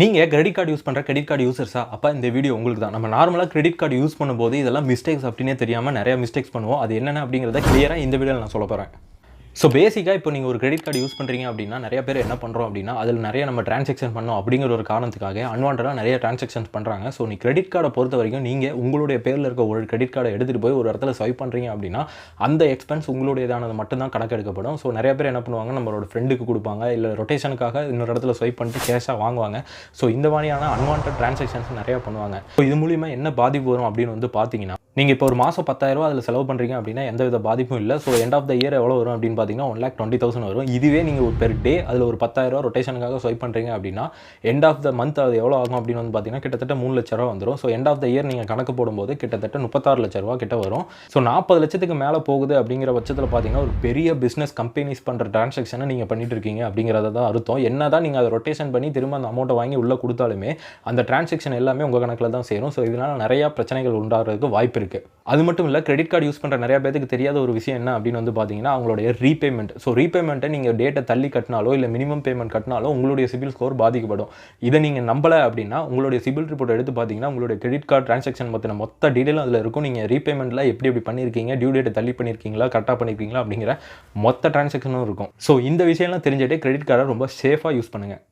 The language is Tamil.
நீங்க கிரெடிட் கார்டு யூஸ் பண்ற கிரெடிட் கார்டு யூசர்ஸா? அப்ப இந்த வீடியோ உங்களுக்கு தான். நம்ம நார்மலா கிரெடிட் கார்டு யூஸ் பண்ணும்போது இதெல்லாம் மிஸ்டேக்ஸ் அப்டினே தெரியாம நெறைய மிஸ்டேக்ஸ் பண்ணுவோம். அது என்னென்ன அப்படிங்கிறத கிளியரா இந்த வீடியோல நான் சொல்லப் போறேன். ஸோ பேசிக்காக இப்போ நீங்கள் ஒரு கிரெடிட் கார்டு யூஸ் பண்ணுறீங்க அப்படின்னா நிறைய பேர் என்ன பண்ணுறோம் அப்படின்னா அதில் நிறைய நம்ம டிரான்சாக்ஷன் பண்ணோம் அப்படிங்கிற ஒரு காரணத்துக்காக அன்வான்டாக நிறைய டிரான்சாக்ஷன்ஸ் பண்ணுறாங்க. ஸோ நீ கிரெடிட் கார்டை பொறுத்த வரைக்கும் நீங்கள் உங்களுடைய பேரில் இருக்க ஒரு கிரெடிட் கார்டை எடுத்துகிட்டு போய் ஒரு இடத்துல ஸ்வைப் பண்ணுறீங்க அப்படின்னா அந்த எக்ஸ்பென்ஸ் உங்களுடையதானது மட்டும்தான் கணக்கெடுக்கப்படும். ஸோ நிறைய பேர் என்ன பண்ணுவாங்க, நம்மளோட ஃப்ரெண்டுக்கு கொடுப்பாங்க, இல்லை ரொட்டேஷனுக்காக இன்னொரு இடத்துல ஸ்வைப் பண்ணிட்டு கேஷாக வாங்குவாங்க. ஸோ இந்த மாதிரியான அன்வான்ட் டிரான்சாக்ஷன்ஸ் நிறையா பண்ணுவாங்க. ஸோ இது மூலிமா என்ன பாதிப்பு வரும் அப்படின்னு வந்து பார்த்தீங்கன்னா, நீங்கள் இப்போ ஒரு மாதம் 10,000 ரூபா அதில் செலவு பண்ணுறீங்க அப்படின்னா எந்த வித பாதிப்பும் இல்லை. So end of the year எவ்வளோ வரும் அப்படின்னு பார்த்தீங்கன்னா 1,20,000 வரும். இதுவே நீங்கள் ஒரு பெர் டே அதில் ஒரு 10,000 ரூபா ரொட்டேஷனுக்காக ஸ்வைப் பண்ணுறீங்க அப்படின்னா எண்ட் ஆஃப் த மந்த் அது எவ்வளோ ஆகும் அப்படின்னு வந்து பார்த்தீங்கன்னா கிட்டத்தட்ட 3 லட்ச ரூபா வந்துடும். So end of the year நீங்கள் கணக்கு போடும்போது கிட்டத்தட்ட 36 லட்ச ரூபா கிட்ட வரும். ஸோ 40 லட்சத்துக்கு மேலே போகுது அப்படிங்கிற பட்சத்தில் பார்த்தீங்கன்னா ஒரு பெரிய பிஸ்னஸ் கம்பெனிஸ் பண்ணுற டிரான்சாக்ஷனை நீங்கள் பண்ணிட்டு இருக்கீங்க அப்படிங்கிறத தான் அர்த்தம். என்ன தான் நீங்கள் அதை ரொட்டேஷன் பண்ணி திரும்ப அந்த அமௌண்ட்டை வாங்கி உள்ளே கொடுத்தாலுமே அந்த டிரான்சாக்ஷன் எல்லாமே உங்கள் கணக்கில் தான் சேரும். ஸோ இதனால் நிறையா பிரச்சனைகள் உண்டாகிறதுக்கு வாய்ப்பு இருக்குது. அது மட்டும் இல்லை, கிரெடிட் கார்டு யூஸ் பண்ணுற நிறைய பேருக்கு தெரியாத ஒரு விஷயம் என்ன அப்படின்னு வந்து பார்த்தீங்கன்னா அவங்களுடைய ரீபேமெண்ட். ஸோ ரீபேமெண்ட்டை நீங்கள் டேட்டை தள்ளி கட்டினாலோ இல்லை மினிமம் பேமெண்ட் கட்டினாலோ உங்களுடைய சிபில் ஸ்கோர் பாதிக்கப்படும். இதை நீங்கள் நம்பலை அப்படின்னா உங்களுடைய சிபில் ரிப்போர்ட் எடுத்து பார்த்தீங்கன்னா உங்களுடைய கிரெடிட் கார்டு டிரான்சாக்ஷன் பற்றின மொத்த டீட்டெயிலும் அதில் இருக்கும். நீங்கள் ரீபேமெண்ட்டில் எப்படி பண்ணியிருக்கீங்க, டியூ டேட்டை தள்ளி பண்ணியிருக்கீங்களா, கரெக்டாக பண்ணியிருக்கீங்களா அப்படிங்கிற மொத்த டிரான்சாக்ஷனும் இருக்கும். ஸோ இந்த விஷயம்லாம் தெரிஞ்சுட்டு கிரெடிட் கார்டை ரொம்ப சேஃபாக யூஸ் பண்ணுங்கள்.